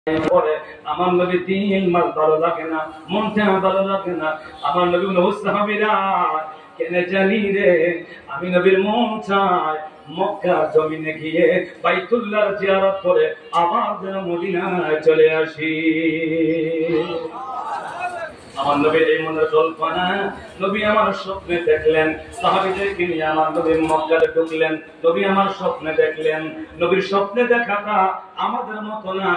পরে আমার নবী 3 মাস ভালো লাগে না, মনটা ভালো লাগে না। আমার নবী সাহাবীরা কেন জানি রে, আমি নবীর মন চায় মক্কা জমিনে গিয়ে বাইতুল্লাহ জিয়ারত করে আবার যেন মদিনায় চলে আসি। আমার নবীর এই মনের কল্পনা, নবী আমার স্বপ্নে দেখলেন, সাহাবীদেরকে নিয়ে আমার নবী মক্কাতে ঢুকলেন। নবী আমার স্বপ্নে দেখলেন। নবীর স্বপ্নে দেখাটা আমাদের মতো না,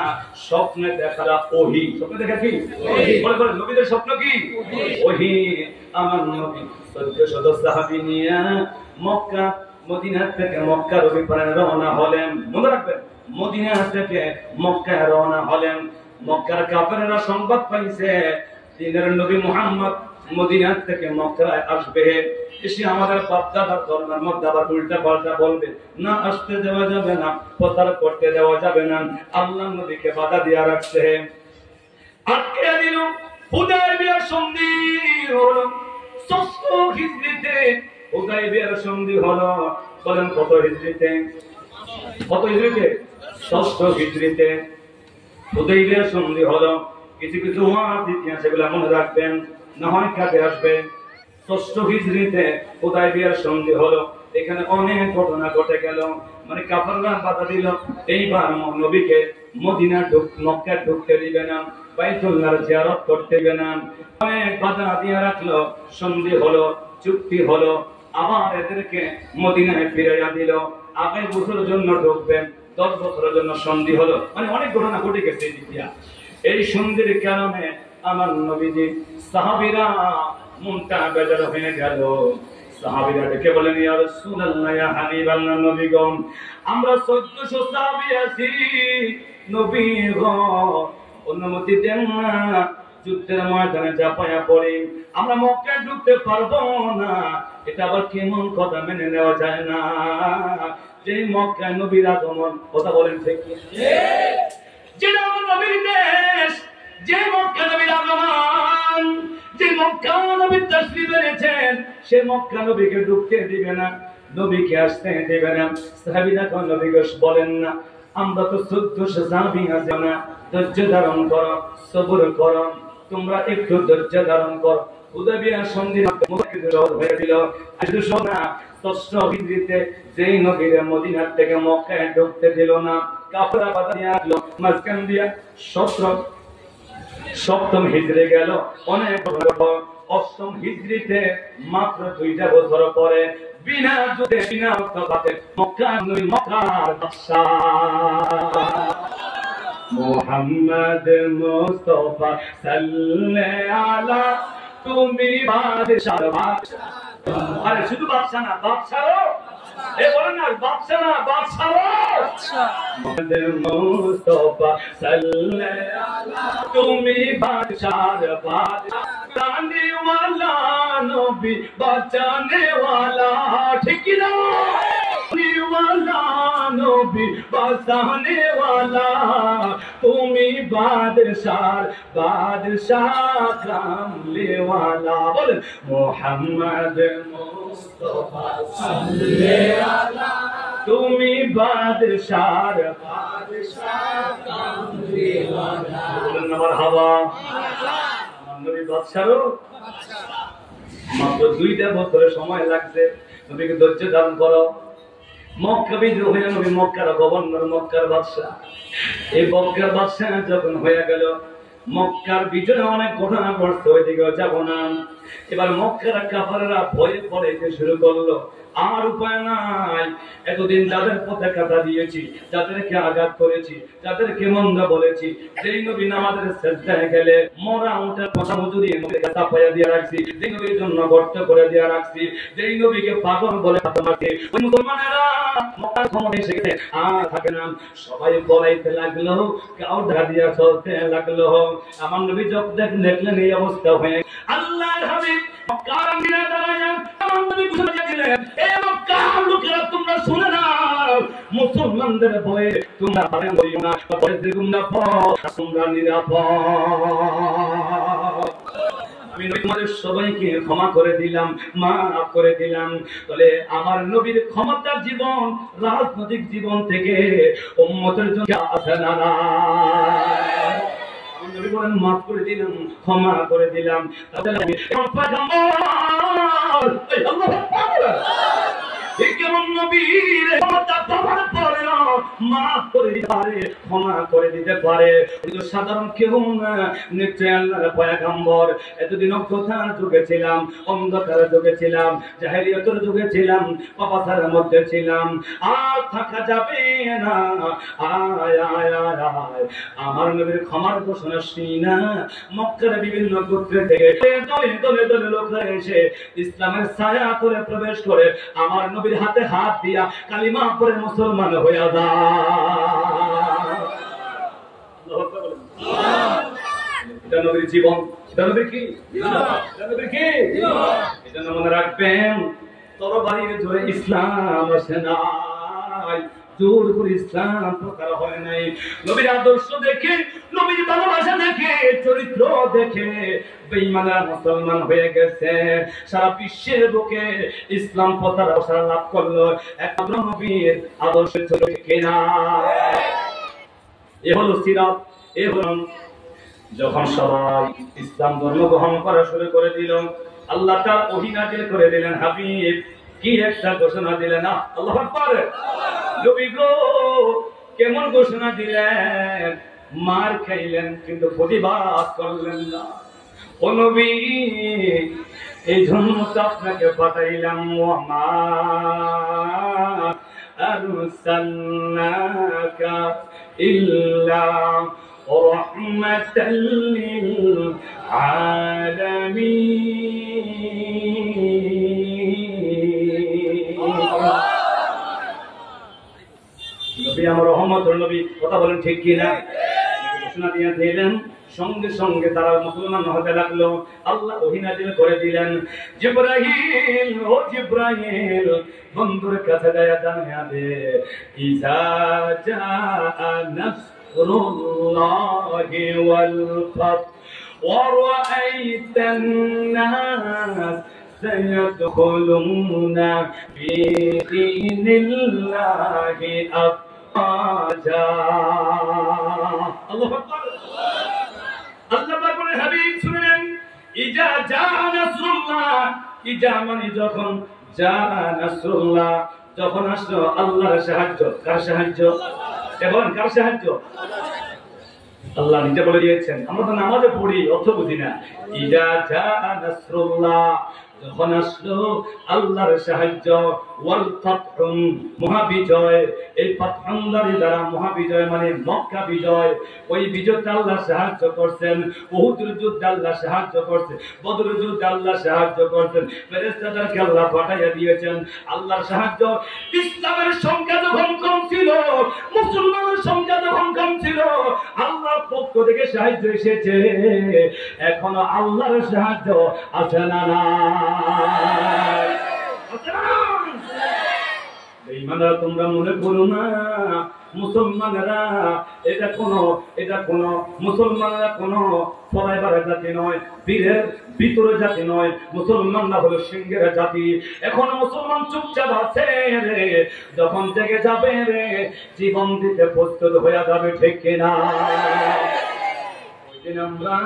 স্বপ্নে দেখাটা ওহী। স্বপ্নে দেখা কি ওহী? বলে বলে নবীদের স্বপ্ন কি ওহী। আমার নবী 1400 সাহাবী নিয়ে মক্কা মদিনা থেকে মক্কার অভিপ্রায় রওনা হলেন। মনে রাখবেন, মদিনা থেকে মক্কায় রওনা হলেন। মক্কার কাফেররা সংবাদ পাইছে দিনের নবী মুহাম্মদ মদিনা থেকে মক্কায় আসবে, এসে আমাদের বাপ-দাদার ধর্মের মধ্যে আবার উল্টা পাল্টা বলবে না, আসতে দেওয়া যাবে না, প্রচার করতে দেওয়া যাবে না। আল্লাহর নবীকে বাধা দিয়া রাখছে, আটকে দিল। হুদায়বিয়ার সন্ধি হলো 6 হিজরিতে। হুদায়বিয়ার সন্ধি হলো, বলেন কত হিজরিতে? কত হিজরিতে? 6 হিজরিতে হুদায়বিয়ার সন্ধি হলো। কিছু কিছু ওয়াজ ইতিহাস এগুলো মনে রাখবেন, না হয় কাজে আসবে। 6 হিজরিতে হুদায়বিয়ার সন্ধি হলো। এখানে অনেক ঘটনা ঘটে গেল। মানে কাফেররা বাধা দিল, এইবার নবীকে মদিনা মক্কা ঢুকতে দিবে না, বাইতুল্লাহ জিয়ারত করতে দিবে না। অনেক বাধা দিয়ে রাখলো। সন্ধি হলো, চুক্তি হলো, আবার এদেরকে মদিনায় ফিরাইয়া দিল। আগামী বছরের জন্য ঢুকবেন, 10 বছরের জন্য সন্ধি হলো। মানে অনেক ঘটনা ঘটে গেছে ইতিহাস। এই সন্ধির কারণে আমার নবীজি সাহাবীরা মনটা বেজার হয়ে গেল। সাহাবীরা ডেকে বলেন, ইয়া রাসূলুল্লাহ, ইয়া হাবিবাল্লাহ, নবী গো, আমরা 1400 সাহাবী আছি, নবী গো অনুমতি দেন না, যুদ্ধের ময়দানে ঝাঁপায়া পড়ি, আমরা মক্কায় ঢুকতে পারবো না। এটা আবার কেমন কথা, মেনে নেওয়া যায় না। যে মক্কায় নবীর আগমন, কথা বলেন ঠিক কি? যেটা নবীর দেশ, যে মক্কা নবীর আগমন, যে মক্কা নবী তাশরীফ এনেছেন, সে মক্কা নবীকে ঢুকতে দিবে না, নবীকে আসতে দিবে না। সাহাবীরা কোন নবীকে বলেন না, আমরা তো 1400 সাহাবী আছি না, ধৈর্য ধারণ করো, সবর করো, তোমরা একটু ধৈর্য ধারণ করো। হুদায়বিয়ার সন্ধির মধ্যে রদ হয়ে দিল। আজকে শোনা 6 হিজরিতে যেই নবীর মদিনা থেকে মক্কায় ঢুকতে দিল না, কাফেররা বাধা দিয়ে আসলো। মাঝখান দিয়া 7ম হিজরি গেল। অনেক 8ম হিজরিতে মাত্র 2টা বছর পরে বিনা যুদ্ধে বিনা রক্তপাতে মক্কার বাদশা মুহাম্মদ মুস্তাফা সাল্লাল্লাহু আলা, তুমি বাদশার বাদশা। আরে শুধু বাদশা না, বাদশাও। এ বলেন না, বাদশা না, বাদশাও। আচ্ছা, মুহাম্মদ মুস্তাফা সাল্লাল্লাহু আলা, তুমি বাদশার বাদশা, বাঁচানে वाला নবী, বাঁচানে वाला, ঠিক কি না? वाला नबी, बसाने वाला, तुम्ही बादशाह, बादशाह कामले वाला। बोल मोहम्मद मुस्तफा सल्लल्लाहु अलैहि, तुम्ही बादशाह, बादशाह कामले वाला। बोल मरहबा। नबी बादशाह মাত্র 2টা বছরের সময় লাগছে। নবীকে ধৈর্য ধারণ করো। মক্কা বিজয় হয়ে নবী মক্কার গভর্নর, মক্কার বাদশা। এই মক্কার বাদশা যখন হয়ে গেল, মক্কার বিজয়ে অনেক ঘটনা ঘটছে, ওইদিকে যাব না। এবার মক্কার কাফেররা ভয়ে পড়াইতে শুরু করলো। আর উপায় নাই, এতদিন যাদের পথে কাটা দিয়েছি, যাদেরকে আঘাত করেছি, যাদেরকে মন্দ বলেছি, যেই নবী নামাজের সেজদায় গেলে মরা উটের কথা মজুরি নবীকে চাপাইয়া দিয়ে রাখছি, যেই নবীর জন্য গর্ত করে দিয়ে রাখছি, যেই নবীকে পাগল বলে কথা মারছি, ওই মুসলমানেরা মক্কার ক্ষমতা এসে গেছে, আর থাকে না। সবাই বলাইতে লাগলো, কাউ ঢা দিয়া চলতে লাগলো। আমার নবী যখন দেখলেন এই অবস্থা হয়ে, আল্লাহর হাবিব মক্কার আঙ্গিনায় দাঁড়ায়া আমার নবী বুঝিয়ে দিলেন, এ মক্কার লোকেরা তোমরা শুনে নাও, মুসলমানদের ভয়ে তোমরা পালন করিও না, ভয়ে তোমরা তোমরা নিরাপদ। আমি তোমাদের সবাইকে ক্ষমা করে দিলাম, মাফ করে দিলাম। বলে আমার নবীর ক্ষমতার জীবন, রাজনৈতিক জীবন থেকে উম্মতের জন্য আছে না। বলেন মাফ করে দিলাম, ক্ষমা করে দিলাম। কেমন নবীর মাফ করে দিতে পারে, ক্ষমা করে দিতে পারে, কিন্তু সাধারণ কেউ না। নিশ্চয় আল্লাহর পয়গম্বর। এতদিন অজ্ঞতার যুগে ছিলাম, অন্ধকার যুগে ছিলাম, জাহেলিয়াতের যুগে ছিলাম, পাপাচারের মধ্যে ছিলাম, আর থাকা যাবে না। আয় আয় আয় আয়, আমার নবীর ক্ষমার ঘোষণা শুনি না। মক্কার বিভিন্ন গোত্র থেকে দলে দলে দলে লোকরা এসে ইসলামের ছায়া করে প্রবেশ করে আমার নবীর হাতে হাত দিয়া কালিমা পড়ে মুসলমান হয়ে যায়। এটা নবীর জীবন, এটা নবীর কি, এটা নবীর কি। এটা মনে রাখবেন, তরবারির জোরে ইসলাম আসে নাই, জোর করে ইসলাম প্রকার হয় নাই। নবীর আদর্শ দেখে, নবীর ভালোবাসা দেখে, চরিত্র দেখে বেঈমানরা মুসলমান হয়ে গেছে। সারা বিশ্বের বুকে ইসলাম প্রচার লাভ করলো একমাত্র নবীর আদর্শের জন্য। কিনা এ হলো সিরাত, এ হলো। যখন সবাই ইসলাম ধর্ম গ্রহণ করা শুরু করে দিল, আল্লাহ তাআলা ওহী নাযিল করে দিলেন। হাবিব কি একটা ঘোষণা দিলেন, আল্লাহু আকবার। নবী গো কেমন ঘোষণা দিলেন, মার খাইলেন কিন্তু প্রতিবাদ করলেন না। ও নবী, এই জন্য তো আপনাকে পাঠাইলাম, ওমা আরসালনাকা ইল্লা রাহমাতাল লিল আলামিন। নবী আমার রহমতের নবী, কথা বলেন ঠিক কিনা। ঘোষণা দিয়ে দিলেন, সঙ্গে সঙ্গে তারা মুসলমান হতে লাগলো। আল্লাহ ওহী নাযিল করে দিলেন, জিবরাইল, ও জিবরাইল, বন্ধুর কাছে যায় জানিয়ে দে, ইজা জাআ নাসরুল্লাহি ওয়াল ফাত ওয়া রাআইতান নাস সায়াদখুলুনা ফি দীনিল্লাহি আফওয়াজা। আল্লাহু আকবার। আল্লাহ পাক বলেন, হাবিব শুনেন, ইজা জাআ নাসরুল্লাহ, ইজা মানে যখন, জাআ নাসরুল্লাহ যখন আসলো আল্লাহর সাহায্য। কার সাহায্য? এখন কার সাহায্য? আল্লাহ নিজে বলে দিয়েছেন। আমরা তো নামাজে পড়ি, অর্থ বুঝি না। ইজা জাআ নাসরুল্লাহ, যখন আসলো আল্লাহর সাহায্য, ওয়াল ফাতহু, মহাবিজয়। এই ফাতহদারি দ্বারা মহাবিজয় মানে মক্কা বিজয়। ওই বিজয়তে আল্লাহ সাহায্য করছেন। উহুদের যুদ্ধে আল্লাহ সাহায্য করছেন, বদরের যুদ্ধে আল্লাহ সাহায্য করছেন, ফেরেশতাদেরকে আল্লাহ পাঠিয়ে দিয়েছেন। আল্লাহর সাহায্য। ইসলামের সংখ্যা যখন কম ছিল, মুসলমানের সংখ্যা যখন কম ছিল, আল্লাহর পক্ষ থেকে সাহায্য এসেছে। এখনো আল্লাহর সাহায্য আছে না? বেঈমানরা তোমরা মনে করো না মুসলমানেরা এটা কোন মুসলমানেরা কোন ফলাইবার জাতি নয়, বীরের ভিতরে জাতি নয়। মুসলমানরা হলো সিংহের জাতি। এখন মুসলমান চুপচাপ আছে রে, যখন জেগে যাবে রে, জীবন দিতে প্রস্তুত হয়ে যাবে, ঠিক কিনা। ওই দিন আমরা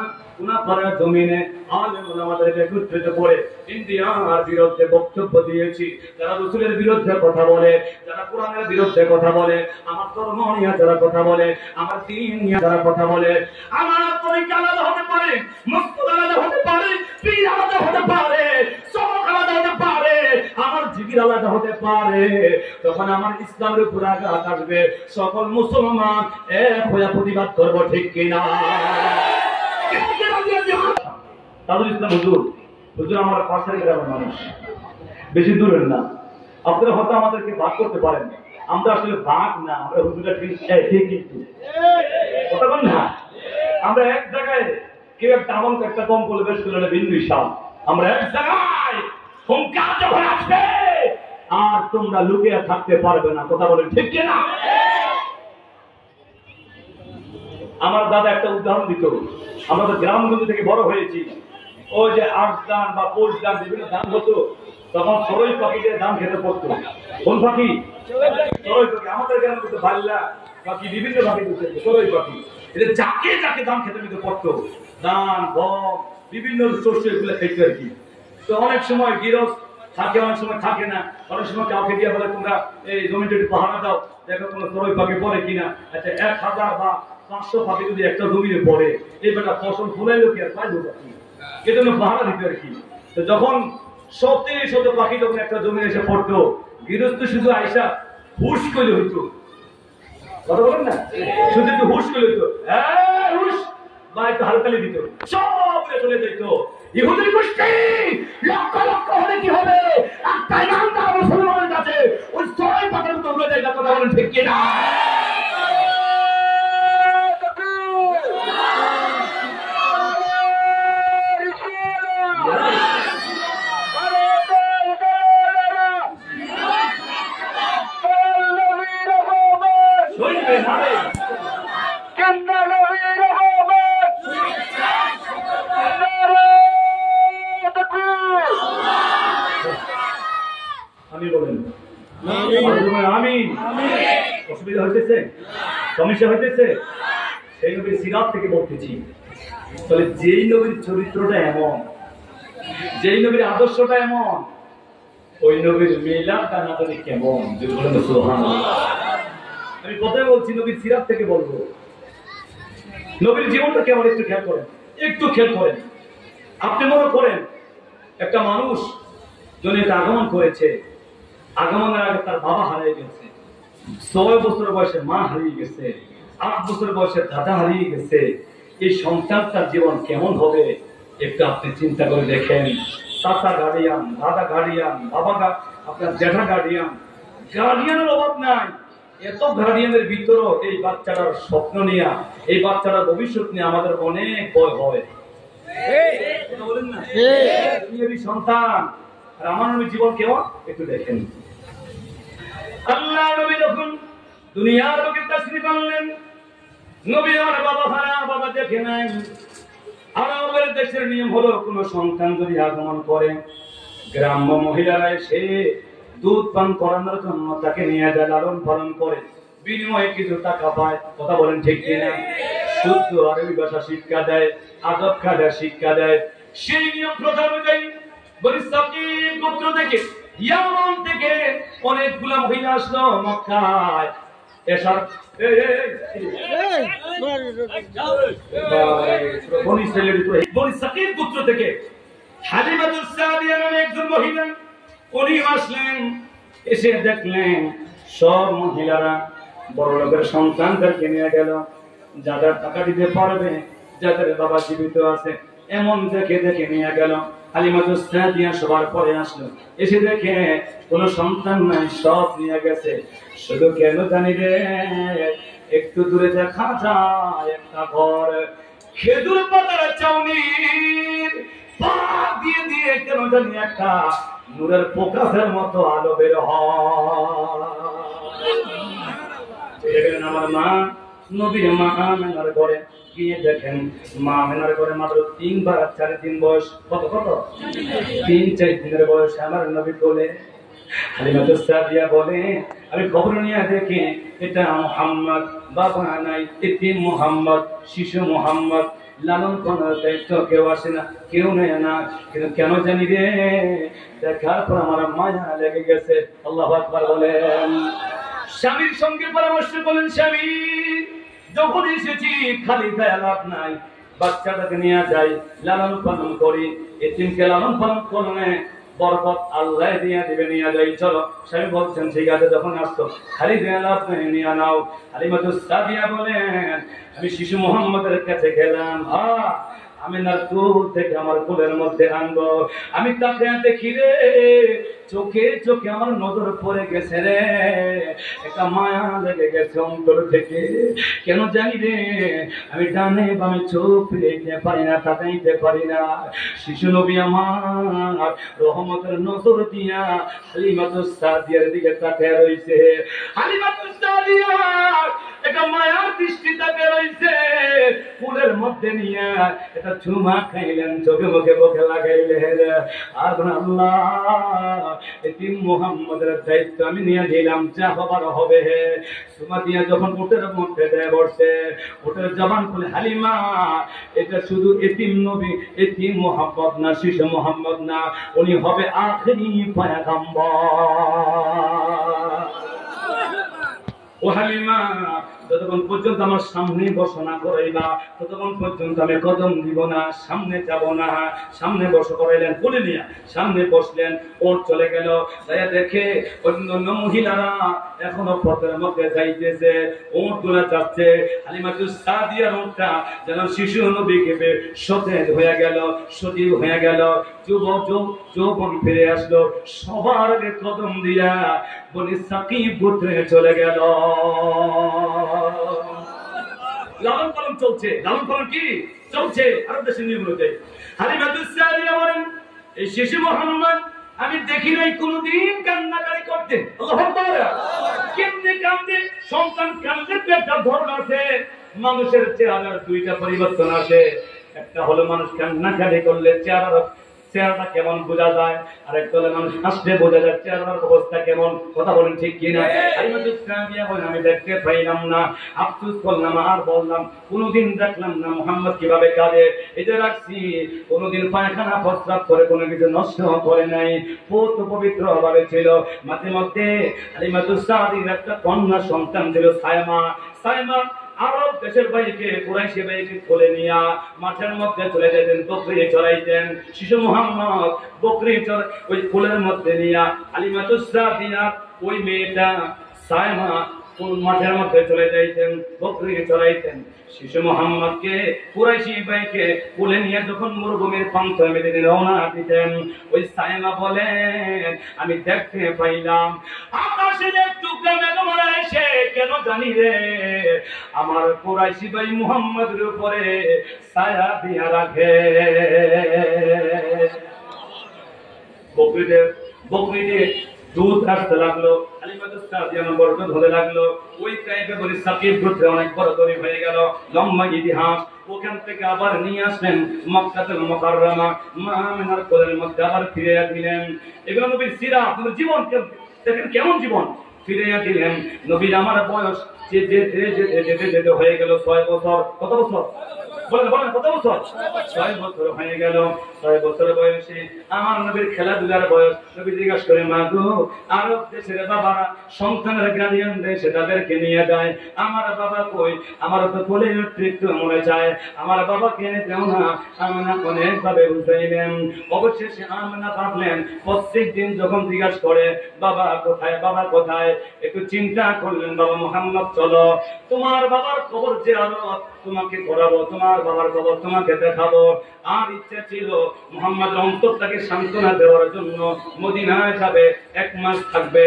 উনাপাড়ার জমিনে আলেম ওলামাদেরকে একত্রিত করে ইন্ডিয়ার বিরুদ্ধে বক্তব্য দিয়েছি। যারা রাসূলের বিরুদ্ধে কথা বলে, যারা কোরআনের বিরুদ্ধে কথা বলে, আমার ধর্ম নিয়ে যারা কথা বলে, আমার দ্বীন নিয়ে যারা কথা বলে, আমার তরিকা আলাদা হতে পারে, মসজিদ আলাদা হতে পারে, পীর আলাদা হতে পারে, সবক আলাদা হতে পারে, আমার জিকির আলাদা হতে পারে, তখন আমার ইসলামের উপর আঘাত আসবে। সকল মুসলমান এক হয়ে প্রতিবাদ করব, ঠিক কিনা। তাদের ইসলাম হুজুর, হুজুর আমার পাশের গ্রামের মানুষ, বেশি দূরের না। আপনারা হয়তো আমাদেরকে ভাগ করতে পারেন, আমরা আসলে ভাগ না, আমরা হুজুরটা ঠিক কিন্তু কথা বল না। আমরা এক জায়গায় কেউ একটা আমল একটা কম করলে বেশ করলে বিন্দু হিসাব, আমরা এক জায়গায় সংখ্যা যখন আসবে আর তোমরা লুকিয়ে থাকতে পারবে না, কথা বলেন ঠিক কিনা। আমার দাদা একটা উদাহরণ দিত, আমরা তো গ্রামগঞ্জ থেকে বড় হয়েছি। ওই যে ৮ দান বা ৫ দান বিভিন্ন দান হতো, তখন সরই পাখিদের দান খেতে পড়তো। কোন পাখি? সরই পাখি। আমাদের গ্রামে কিন্তু ভাল্লা পাখি, বিভিন্ন পাখি দিচ্ছে, সরই পাখি। এটা যাকে যাকে ধান খেতে দিতে পড়তো, ধান গম বিভিন্ন শস্য এগুলো খেতে আর কি। তো অনেক সময় গৃহস্থ থাকে, অনেক সময় থাকে না, অনেক সময় কাউকে দিয়ে বলে তোমরা এই জমিটা একটু পাহারা দাও, দেখো কোনো চড়ুই পাখি পড়ে কিনা। আচ্ছা 1000 বা 500 পাখি যদি একটা জমিতে পড়ে, এই বেটা ফসল ফুলাইলো কি আর পাইলো পাখি, এটা পাহারা দিতে আর কি। তো যখন শত পাখি যখন একটা জমি এসে পড়তো, গৃহস্থ শুধু আইসা হুশ করে হইতো, কথা বলেন না, শুধু একটু হুশ করে হইতো, হুশ বা একটু হালকালি দিত, সব চলে যেত। ইহুদির গোষ্ঠী লক্ষ লক্ষ হলে কি হবে, একটা ইমানদার মুসলমানের কাছে ওই ছয় পাতার মতো উড়ে যায়, কথা বলেন ঠিক কিনা? অসুবিধা হইতেছে, সমস্যা হইতেছে, সেই নবীর সিরাত থেকে বলতেছি। তাহলে যেই নবীর চরিত্রটা এমন, যেই নবীর আদর্শটা এমন, ওই নবীর মিলাদটা না জানি কেমন। আমি কথাই বলছি, নবীর সিরাত থেকে বলবো, নবীর জীবনটা কেমন একটু খেয়াল করেন, একটু খেয়াল করেন। আপনি মনে করেন একটা মানুষ দুনিয়াতে আগমন করেছে, আগমনের আগে তার বাবা হারিয়ে গেছে, 6 বছর বয়সে মা হারিয়ে গেছে, 8 বছর বয়সে দাদা হারিয়ে গেছে। এই সন্তানটার জীবন কেমন হবে একটু আপনি চিন্তা করে দেখেন। চাচা গার্ডিয়ান, দাদা গার্ডিয়ান, বাবা আপনার জ্যাঠা গার্ডিয়ান, গার্ডিয়ানের অভাব নাই। এত গার্ডিয়ানের ভিতরও এই বাচ্চাটার স্বপ্ন নিয়ে, এই বাচ্চাটার ভবিষ্যৎ নিয়ে আমাদের অনেক ভয় হয়। বলেন না, সন্তান আর আমার নবীর জীবন কেমন একটু দেখেন। আল্লাহ নবী যখন দুনিয়ার বুকে তাশরীফ আনলেন, নবী আমার বাবা হারা, বাবা দেখে নাই। আরবের দেশের নিয়ম হলো কোন সন্তান যদি আগমন করে, গ্রাম্য মহিলারা এসে দুধ পান করানোর জন্য তাকে নিয়ে যায়, লালন পালন করে, বিনিময়ে কিছু টাকা পায়। কথা বলেন ঠিক কিনা? শুদ্ধ আরবি ভাষা শিক্ষা দেয়, আদব কায়দা শিক্ষা দেয়। সেই নিয়ম প্রথা অনুযায়ী বনি সাকিব গোত্র থেকে, ইয়ামান থেকে অনেকগুলা মহিলা আসলো মক্কায়। বনি সাকিব গোত্র থেকে হালিমাতুস সাদিয়া নামে একজন মহিলা, উনি আসলেন। এসে দেখলেন সব মহিলারা বড় লোকের সন্তানদেরকে নিয়ে গেল, যাদের টাকা দিতে পারবে, যাদের বাবা জীবিত আছে, এমন দেখে দেখে নিয়ে গেল। হালিমাতুস সাদিয়া সবার পরে আসলো, এসে দেখে কোন সন্তান নাই, সব নিয়ে গেছে। শুধু কেন জানি রে, একটু দূরে দেখা যায় একটা ঘর, খেজুর পাতার চাউনির পাক দিয়ে দিয়ে কেন জানি একটা নূরের প্রকাশের মতো আলো বের হয়। আমার মা নবীর মা আমেনার ঘরে গিয়ে দেখেন, মা আমেনার ঘরে মাত্র 3 বা 4 দিন বয়স, কত 3-4 দিনের বয়স আমার নবী বলে। হালিমাতুস সাদিয়া বলে, আমি খবর নিয়ে দেখি এটা মুহাম্মদ, বাবা নাই, এতিম মুহাম্মদ, শিশু মুহাম্মদ, লালন পালনের দায়িত্ব কেউ আসে না, কেউ নেয় না। কিন্তু কেন জানি রে, দেখার পর আমার মায়া লেগে গেছে। আল্লাহু আকবার বলেন। স্বামীর সঙ্গে পরামর্শ করলেন, স্বামী যখন এসেছি খালি গায়ে লাভ নাই, বাচ্চাটাকে নিয়ে যাই, লালন পালন করি, এতিমকে লালন পালন করলে বরকত আল্লাহ দিয়ে দিবে, নিয়ে যাই চলো। স্বামী বলছেন ঠিক আছে, যখন আসতো খালি গায়ে লাভ নাই, নিয়ে নাও। হালিমাতুস সাদিয়া বলেন, আমি শিশু মুহাম্মদের কাছে গেলাম, আমি না দুধ থেকে আমার কোলের মধ্যে আনবো, আমি তাকে দেখি রে, চোখে চোখে আমার নজর পড়ে গেছে রে, একটা মায়া লেগে গেছে অন্তর থেকে। কেন জানি রে, আমি ডানে বামে চোখ ফিরাইতে পারি না, তাকাইতে পারি না। শিশু নবী আমার রহমতের নজর দিয়া হালিমাতুস সাদিয়ার দিকে তাকিয়ে রইছে। হালিমাতুস সাদিয়া এটা মায়ার দৃষ্টি তাকে রইছে ফুলের মধ্যে নিয়ে এটা চুমা খাইলেন, চোখে মুখে মুখে লাগাইলেন। আর আল্লাহ এতিম মুহাম্মদের দায়িত্ব আমি নিয়ে নিলাম, যা হবার হবে। চুমা দিয়ে যখন উটের মধ্যে দেয় বসে, উটের জবান খুলে হালিমা, এটা শুধু এতিম নবী, এতিম মুহাম্মদ না, শিশু মুহাম্মদ না, উনি হবে আখেরি পয়গম্বর। ও হালিমা, যতক্ষণ পর্যন্ত আমার সামনে বসনা করাইবা ততক্ষণ পর্যন্ত আমি কদম দিব না, সামনে যাব না। সামনে বসে করাইলেন, বলে নিয়ে সামনে বসলেন। ওর চলে গেল, তাই দেখে অন্যান্য মহিলারা এখনো পথের মধ্যে যাইতেছে, ওর তোলা যাচ্ছে। হালিমাতুস সাদিয়ার ওটা যেন শিশু নবী কেঁপে সতেজ হয়ে গেল, সজীব হয়ে গেল, যৌবন ফিরে আসলো। সবার আগে কদম দিয়া বনি সাকিব গোত্রে চলে গেল। লালন পালন চলছে, লালন পালন কি চলছে আরব দেশের নিয়ম অনুযায়ী। হালিমাতুস সাদিয়া বলেন, এই শিশু মুহাম্মদ আমি দেখি নাই কোনদিন কান্নাকারি করতে। আল্লাহু আকবার। কেমনে কান্দে? সন্তান কান্দে তো একটা ধরন আছে। মানুষের চেহারার দুইটা পরিবর্তন আসে, একটা হলো মানুষ কান্নাকারি করলে চেহারাটা কেমন বোঝা যায়, আর একটা হলো মানুষ হাসলে বোঝা যায় চেহারার অবস্থা কেমন। কথা বলেন ঠিক কিনা? আমি দেখতে পাইলাম না, আফসোস করলাম, আর বললাম কোনদিন দেখলাম না মুহাম্মদ কিভাবে কাঁদে। এই যে রাখছি, কোনদিন পায়খানা প্রস্রাব করে কোনো কিছু নষ্ট করে নাই, পবিত্র ভাবে ছিল। মাঝে মধ্যে হালিমাতুস সাদির একটা কন্যা সন্তান ছিল সায়মা। আরব দেশের বাইকে কুরাইশি বাইকে কোলে নিয়া মাঠের মধ্যে চলে যেতেন, বকরি চড়াইতেন। শিশু মুহাম্মদ বকরি ওই কোলের মধ্যে নিয়া হালিমাতুস সাদিয়া ওই মেয়েটা সায়মা কোন মাঠের মধ্যে চলে যাইতেন, বকরি চড়াইতেন। শিশু মুহাম্মদকে কুরাইশি বাইকে কোলে নিয়ে যখন মরুভূমির প্রান্তে মেদিনে রওনা দিতেন, ওই সায়মা বলেন আমি দেখতে পাইলাম আকাশের এক টুকরা মেঘমালা এসে কেন জানি রে আমার কুরাইশি ভাই মুহাম্মদের উপরে ছায়া দিয়া রাখে। বকরিদের দুধ আসতে লাগলো, হালিমাতুস সাদিয়া বরকত হতে লাগলো। ওই টাইপে বলি সাকিব গোত্রে অনেক বড় তৈরি হয়ে গেল, লম্বা ইতিহাস। ওখান থেকে আবার নিয়ে আসলেন মক্কাতুল মুকাররমা, মা আমিনার কোলের মধ্যে আবার ফিরে দিলেন। এগুলো নবীর সিরাত, নবীর জীবন দেখেন কেমন জীবন। ফিরে দিলেন নবীর আমার বয়স যেতে হয়ে গেল 6 বছর। কত বছর বলেন কত বছর? 6 বছর হয়ে গেল। 6 বছর বয়সে আমার নবীর খেলাধুলার বয়স। নবী জিজ্ঞাসা করে, মা গো, আরব দেশের বাবারা সন্তানের গার্ডিয়ান দেশে তাদেরকে নিয়ে যায়, আমার বাবা কই? আমার তো কোলে একটু মরে যায়, আমার বাবাকে এনে দেও না। আমিনা অনেক ভাবে বুঝাইলেন। অবশেষে আমিনা ভাবলেন, প্রত্যেক দিন যখন জিজ্ঞাসা করে বাবা কোথায়, বাবা কোথায়, একটু চিন্তা করলেন, বাবা মুহাম্মদ চলো, তোমার বাবার কবর জিয়ারত তোমাকে করাবো, তোমার বাবার কবর তোমাকে দেখাবো। আর ইচ্ছা ছিল মুহাম্মদ অন্তরটাকে সান্ত্বনা দেওয়ার জন্য মদিনায় যাবে, 1 মাস থাকবে।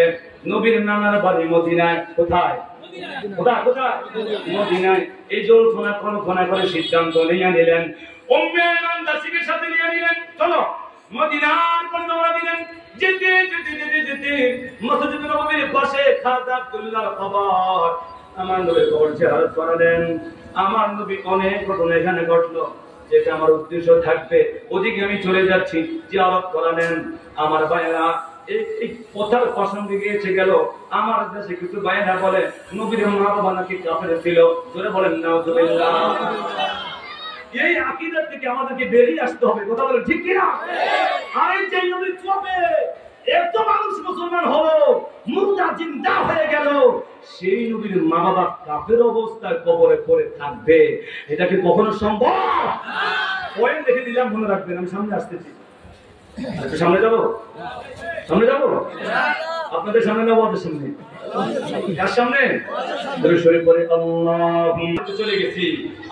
নবীর নানার বাড়ি মদিনায়। কোথায়? কোথায়? মদিনায়। এই জল্পনা করে সিদ্ধান্ত নিয়ে নিলেন, উম্মে আইমান দাসীকে সাথে নিয়ে নিলেন, চলো মদিনার পথে রওনা দিলেন। যেতে মসজিদ নববীর পাশে খাজা আব্দুল্লাহর কবর, আমার নবী কবর জিয়ারত করালেন। আমার নবী অনেক ঘটনা এখানে ঘটলো, যেটা আমার উদ্দেশ্য থাকবে ওদিকে আমি চলে যাচ্ছি, জিয়ারত করালেন। আমার ভাইরা এই কথার প্রসঙ্গে গিয়েছে গেল, আমার দেশে কিছু ভাইরা বলে নবীর মা বাবা নাকি কাফের ছিল। জোরে বলেন নাউজুবিল্লাহ। এই আকীদা থেকে আমাদেরকে বেরিয়ে আসতে হবে। কথা বলেন ঠিক কিনা? আর যে নবী কবে এত মানুষ মুসলমান হলো, মুর্দা জিন্দা হয়ে গেল, সেই নবীর মা বাবা কাফের অবস্থায় কবরে পড়ে থাকবে, এটা কি কখনো সম্ভব? পয়েন্ট দেখে দিলাম, মনে রাখবেন। আমি সামনে আসতেছি, সামনে যাবো আপনাদের সামনে না ওদের সামনে? কার সামনে? শরীফ পড়ে আল্লাহ। চলে গেছি,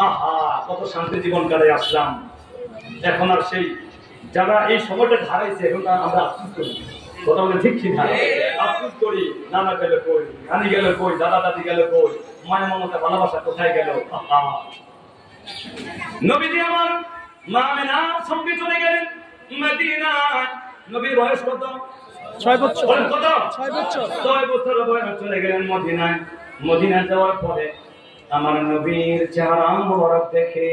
আহা কত শান্তি জীবন কাটাই আসলাম। এখন আর সেই যারা এই সময়টা হারাইছে, এখন আমরা আফসোস করি। কথা বলে ঠিক কিনা? আফসোস করি, নানা গেলে কই, নানি গেলে কই, দাদা দাদি গেলে কই, মায়ের মমতা ভালোবাসা কোথায় গেল? নবীজি আমার মা আমিনার সঙ্গে চলে গেলেন মদিনায়। নবীর বয়স কত? 6 বছর। কত? 6 বছর। 6 বছর বয়স চলে গেলেন মদিনায়। মদিনায় যাওয়ার পরে আমার নবীর চেহারা মোবারক দেখে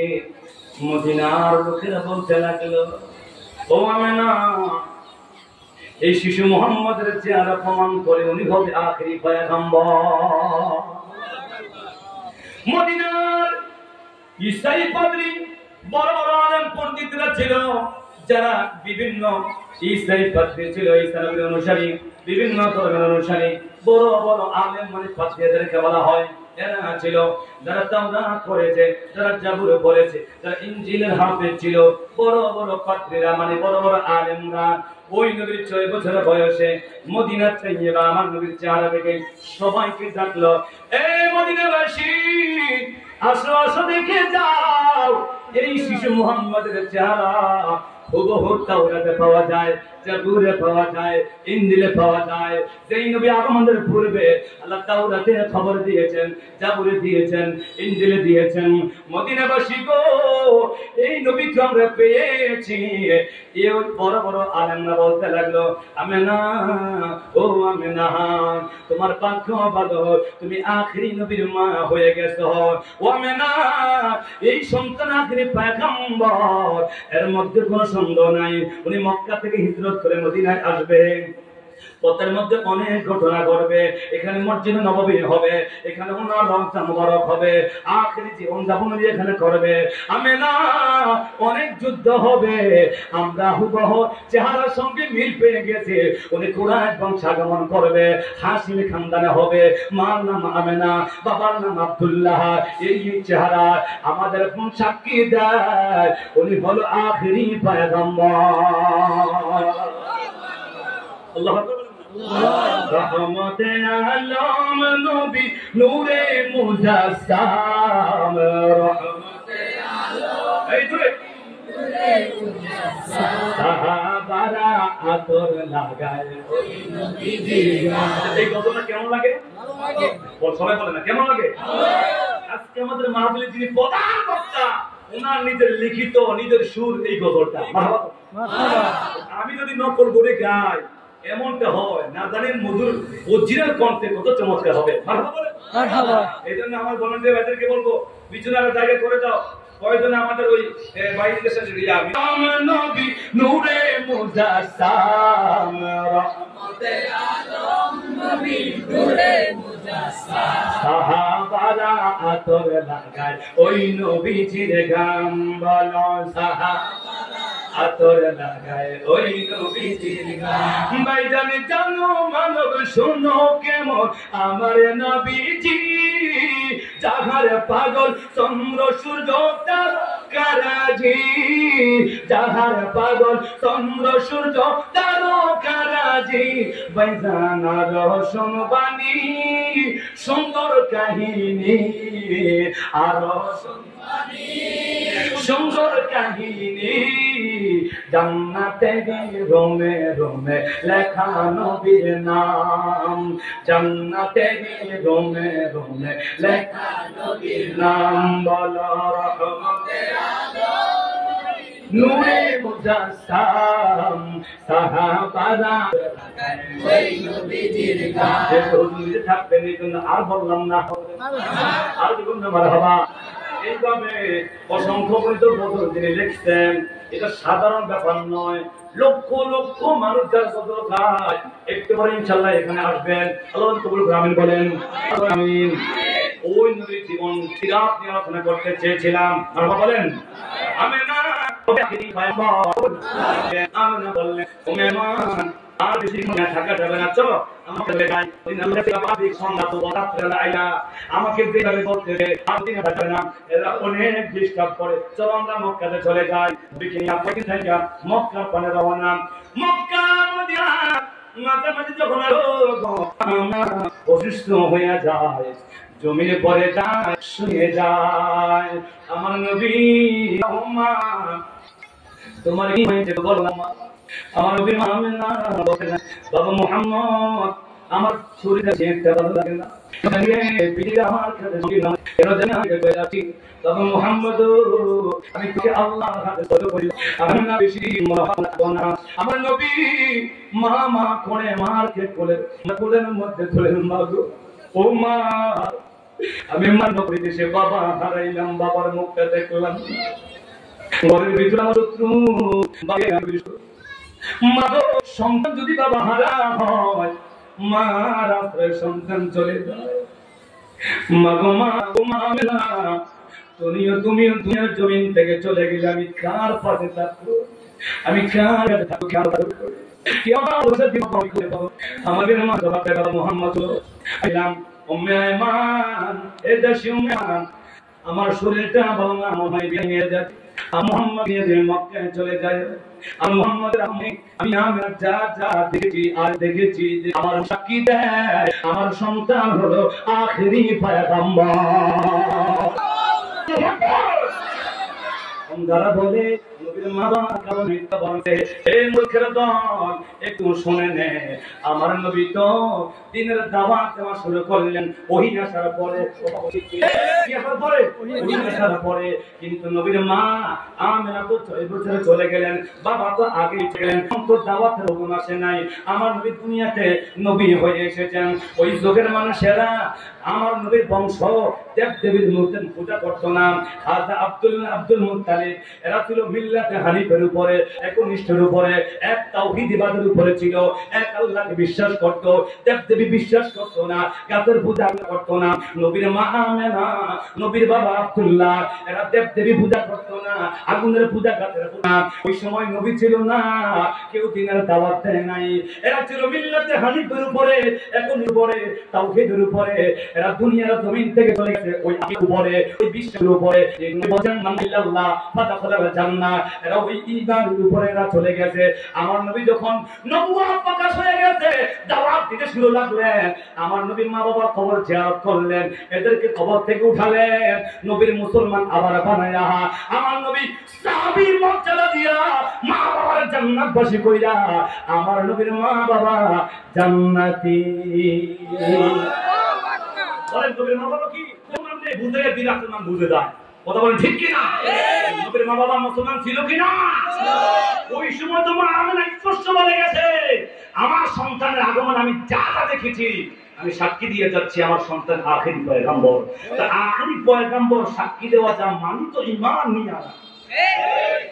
মদিনার লোকেরা বলতে লাগলো, ও আমেনা, এই শিশু মুহাম্মদের চেহারা প্রমাণ করে উনি হবে আখেরি পয়গম্বর। মদিনার ঈসাই পাদ্রী বড় বড় আলেম পণ্ডিতরা ছিল, যারা বিভিন্ন ঈসাই পাদ্রী ছিল, ঈসা নবীর অনুসারী, বিভিন্ন ধর্মের অনুসারী, বড় বড় আলেম মানে পাদ্রীদেরকে বলা হয়। এরা ছিল যারা তাওরাত পড়েছে, যারা জাবুর পড়েছে, যারা ইনজিলের হাফেজ ছিল, বড় বড় পাদ্রীরা মানে বড় বড় আলেমরা। ওই নবীর 6 বছর বয়সে মদিনার তাইয়্যিবা আমার নবীর চেহারা দেখে সবাইকে ডাকলো, এই মদিনাবাসী, আসো আসো দেখে যাও এই শিশু মুহাম্মদের চেহারা হুবহু তাওরাতে পাওয়া যায়, জাবুরে পাওয়া যায়, ইনজিলে পাওয়া যায়। যেই নবী আগমনের পূর্বে আল্লাহ তাওরাতে খবর দিয়েছেন, জাবুরে দিয়েছেন, ইনজিলে দিয়েছেন। মদিনাবাসী গো, এই নবীকে আমরা পেয়েছি। এই বড় বড় আলেমরা বলতে লাগলো, আমেনা, ও আমেনা, তোমার ভাগ্য ভালো, তুমি আখেরি নবীর মা হয়ে গেছো। ও আমেনা, এই সন্তান আখেরি পয়গম্বর, এর মধ্যে কোনো সন্দেহ নাই। উনি মক্কা থেকে হিজরত করে মদিনায় আসবে। পথের মধ্যে অনেক ঘটনা ঘটবে, এখানে মসজিদে নববী হবে, এখানে ওনার রমজান মুবারক হবে, আখেরি জীবন যাপন এখানে করবে। আমেনা, অনেক যুদ্ধ হবে। আমরা হুবহু চেহারার সঙ্গে মিল পেয়ে গেছে। উনি কুরাইশ বংশ আগমন করবে, হাসিম খানদানে হবে। মার নাম আমেনা, বাবার নাম আব্দুল্লাহ। এই চেহারা আমাদের কোন সাক্ষী দেয় উনি হলো আখেরি পয়গম্বর। আল্লাহু আকবার। রহমতে আলম নবী নূরে মুজাসসাম, রহমতে আলম, এই ধরে নূরে মুজাসসাম, সাহাবারা আতর লাগায় ওই নবীজির গান। এই গজলটা কেমন লাগে? ভালো লাগে। সবাই বলে না কেমন লাগে? আজকে আমাদের মাহফিলে যিনি প্রধান বক্তা, ওনার নিজের লিখিত নিজের সুর এই গজলটা। আমি যদি নকল করে গাই এমনটা হয় না, জানেন মধুর অরিজিনাল কণ্ঠে কত চমৎকার হবে। এই জন্য আমার ভলান্টিয়ার ভাইদেরকে বলবো, বিছানার জায়গা করে দাও। কয়জনে আমাদের ওই বাইরে দেশের নবী নূরে মুজাসসাম, রহমতে আলম নবী নূরে মুজাসসাম, সাহাবারা আতর লাগায় ওই নবীজির গান। বলো সাহাবারা আতর লাগায় ওই নবীজির গান। ভাইজান জানো মানব শোনো কেমন আমার নবীজি, যাহার পাগল চন্দ্র সূর্য তারকারাজি, যাহার পাগল চন্দ্র সূর্য তারকারাজি। ভাইজান আর শুনবানি সুন্দর কাহিনী, আর শুনবানি সুন্দর কাহিনী। জান্নাতে রোমে রোমে লেখা নবীর নাম, জান্নাতে রোমে রোমে লেখা নবীর নাম। বলো রহমতে আলম নূরে মুজাসসাম, সাহাবারা ওই নবীজির গান। হুজুর থাকবেন এই জন্য আর বললাম না, আর দেখুন না মারহাবা। এইভাবে অসংখ্য বছর তিনি লিখছেন। এটা সাধারণ ব্যাপার নয়, লক্ষ লক্ষ মানুষ যার বদল খায়। একটু পরে ইনশাআল্লাহ এখানে আসবেন। আল্লাহ কবুল করুন, আমিন বলেন। আমিন। ওই নবীর জীবন সিরাত নিয়ে আলোচনা করতে চেয়েছিলাম, মারহাবা বলেন। আমেনা আমেনা বললেন, ও মেহমান আর বেশি মনে থাকা যাবে না, চলো আমাকে দেখাই। আমাকে যেভাবে বলতে হবে না, এরা অনেক ডিস্টার্ব করে। চলো আমরা মক্কাতে চলে যাই। মক্কার পানে রওনা। মক্কা মদিনা মাঝামাঝি যখন অসুস্থ হয়ে যায়, জমিনে পড়ে যায়, শুয়ে যায়। আমার নবী তোমার কি হয়েছে বলো? আমার নবী আমেনা বলেন, বাবা মুহাম্মদ আমার শরীরে একটা ভালো লাগে না, আমার কাছে কেন জানি আমি বেড়াচ্ছি। তবে মুহাম্মদ আমি তোকে আল্লাহর হাতে সরল করি, আমি না বেশি মনে না। আমার নবী মা করে মারকে কোলের মধ্যে তুলে মাগো, ও মা আমি মান্য করি দেশে বাবা হারাইলাম, বাবার মুখটা দেখলাম, ঘরের ভিতরে আমার শত্রু মা গো, সন্তান যদি বাবা হারা হয়, মা রাত্রে সন্তান চলে যায়, মা গো মা গো মা মেলা, তুমিও দুনিয়ার জমিন থেকে চলে গেলে আমি কার পাশে থাকবো, আমি কার থাকবো? আমাদের মা জবাব দেয় মুহাম্মদ আমার শরীরটা ভালো না, মনে ভেঙে যায়, মুহাম্মদ মক্কায় চলে যায়, আর মুহাম্মদের আমি যা যা দেখেছি আর দেখেছি, আমার সাক্ষী দেয় আমার সন্তান হলো আখেরি পয়গম্বর। যারা বলে নবীর মা বাবা কারণ মিথ্যা বলতে, এই মূর্খের দল একটু শুনে নে, আমার নবী তো দিনের দাওয়াত দেওয়া শুরু করলেন ওহী আসার পরে, কিন্তু নবীর মা আমেনা তো 6 বছরে চলে গেলেন, বাবা তো আগেই গেলেন, তো দাওয়াতের হুকুম আসে নাই, আমার নবী দুনিয়াতে নবী হয়ে এসেছেন। ওই যুগের মানুষেরা আমার নবীর বংশ দেব দেবীর মূর্তির পূজা করত না। খাজা আব্দুল মুত্তালিব এরা ছিল মিল্লাতে হানিফের উপরে, একনিষ্ঠের উপরে, এক তাওহীদবাদের উপরে ছিল, এক আল্লাহকে বিশ্বাস করত, দেব দেবী বিশ্বাস করত না, গাছের পূজা করত না। নবীর মা আমেনা, নবীর বাবা আব্দুল্লাহ এরা দেব দেবী পূজা করত না, আগুনের পূজা, গাছের পূজা। ওই সময় নবী ছিল না, কেউ দিনের দাওয়াত দেয় নাই, এরা ছিল মিল্লাতে হানিফের উপরে, একনিষ্ঠের উপরে, তাওহীদের উপরে। এরা দুনিয়ার জমিন থেকে চলে গেছে ওই আগুনের উপরে, ওই বিশ্বের উপরে, আল্লাহ ফাদাখালাল জান্নাহ, এরা ওই ঈমানের উপরে এরা চলে গেছে। আমার নবী যখন নবুয়ত প্রকাশ হয়ে গেছে, দাওয়াত দিতে শুরু লাগলেন, আমার নবীর মা বাবার কবর জিয়ারত করলেন, এদেরকে কবর থেকে উঠালেন, নবীর মুসলমান আবার বানায়া, আমার নবী সাহাবীর মর্যাদা দিয়া মা বাবার জান্নাতবাসী কইরা, আমার নবীর মা বাবা জান্নাতি। বলেন নবীর মা বাবা কি বুঝে দিলাম নাম বুঝে দেয়, কথা বলেন ঠিক কিনা? নবীর মা বাবা মুসলমান ছিল কিনা? ওই সময় তো মা আমেনা স্পষ্ট বলে গেছে, আমার সন্তানের আগমন আমি যা যা দেখেছি আমি সাক্ষী দিয়ে যাচ্ছি, আমার সন্তান আখেরি পয়গম্বর। তা আখেরি পয়গম্বর সাক্ষী দেওয়া যা মানি তো ঈমান নিয়ে আনা,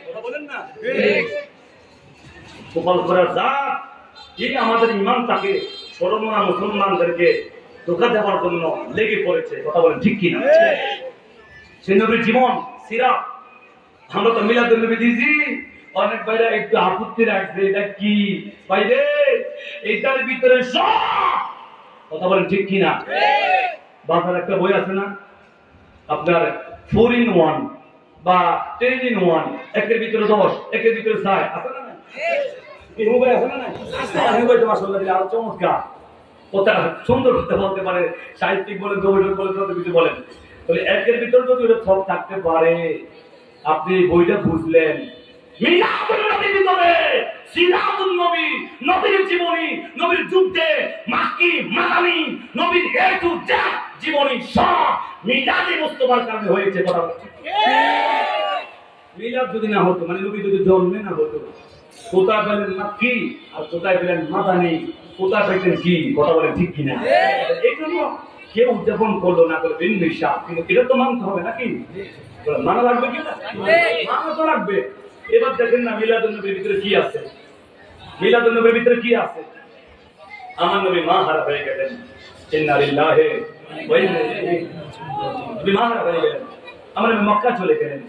কথা বলেন না? গোপাল করার জাত এই আমাদের ঈমানটাকে সরমনা মুসলমানদেরকে ধোঁকা দেওয়ার জন্য লেগে পড়েছে, কথা বলেন ঠিক কিনা? সে নবীর জীবন সিরাত আমরা তো মিলাদুন নবী দিছি, অনেক ভাইরা একটু আপত্তি রাখছে, এটা কি ভাইরে, এটার ভিতরে সব, কথা বলেন ঠিক কিনা? বাজার একটা বই আছে না আপনার 4 in 1 বা 10 in 1, একের ভিতরে 10, একের ভিতরে 6 আছে না? এই মোবাইল আছে না? আছে। মোবাইল তো মাশাআল্লাহ আরো চমৎকার, কথা সুন্দর করতে বলতে পারে, সাহিত্যিক বলে, গবেষক বলে, যত কিছু বলেন। তাহলে একের ভিতর যদি ওটা সব থাকতে পারে, আপনি বইটা বুঝলেন, মিলাদুন নবীর ভিতরে সিরাতুন নবী, নবীর জীবনী, নবীর যুদ্ধে মাক্কি মাদানী, নবীর এ টু জেড জীবনী সব মিলাদে মুস্তাফার কারণে হয়েছে, কথা বলছি। মিলাদ যদি না হতো, মানে নবী যদি জন্মে না হতো, কোথায় পেলেন মাক্কি আর কোথায় পেলেন মাদানী, কোথায় পেতেন কি, কথা বলেন ঠিক কিনা? এই জন্য কেউ উদযাপন করলো না করলো ভিন্ন হিসাব, কিন্তু এটা তো মানতে হবে নাকি? মানা লাগবে কি না? মানা তো লাগবে। এবার দেখেন না মিলাদুন নবীর ভিতরে কি আছে, মিলাদুন নবীর ভিতরে কি আছে? আমার নবী মা হারা হয়ে গেলেন, ইন্না লিল্লাহি ওয়া ইন্না ইলাইহি রাজিউন। নবী মা হারা হয়ে গেলেন, আমার নবী মক্কা চলে গেলেন,